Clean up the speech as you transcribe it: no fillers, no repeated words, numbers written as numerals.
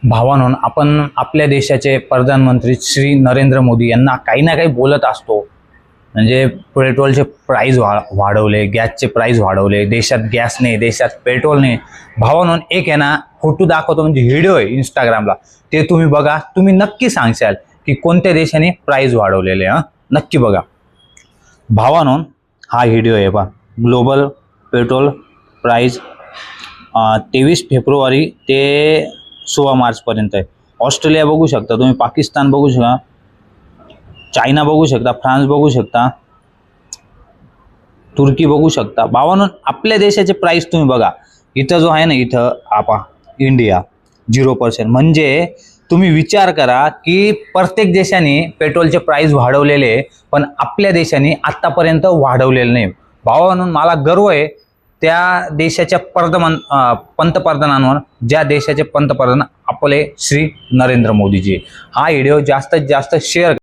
भावांनो, आपण आपल्या देशाचे प्रधानमंत्री श्री नरेंद्र मोदी यांना काही ना काही बोलत असतो. म्हणजे पेट्रोलचे प्राइस वाढवले, गॅसचे प्राइस वाढवले, देशात गॅस नाही, देशात पेट्रोल नाही. भावांनो, एक आहे ना फोटो दाखवतो, म्हणजे व्हिडिओ आहे इंस्टाग्रामला, ते तुम्ही बघा. तुम्ही नक्की सांगशाल की कोणत्या देशाने प्राइस वाढवलेले. नक्की बघा भावांनो, हा व्हिडिओ आहे पहा. ग्लोबल पेट्रोल प्राइस 23 फेब्रुवारी ते 16 मार्चपर्यंत आहे. ऑस्ट्रेलिया बघू शकता तुम्ही, पाकिस्तान बघू शकता, चायना बघू शकता, फ्रान्स बघू शकता, तुर्की बघू शकता. भावांनो, आपल्या देशाचे प्राइस तुम्ही बघा. इथं जो आहे ना, इथं आपा इंडिया 0%. म्हणजे तुम्ही विचार करा की प्रत्येक देशाने पेट्रोलचे प्राइस वाढवलेले, पण आपल्या देशाने आत्तापर्यंत वाढवलेले नाही. भावांनो, मला गर्व आहे त्या देशाच्या पंतप्रधानांवर, ज्या देशाचे पंतप्रधान आपले श्री नरेंद्र मोदीजी. हा व्हिडिओ जास्तीत जास्त शेअर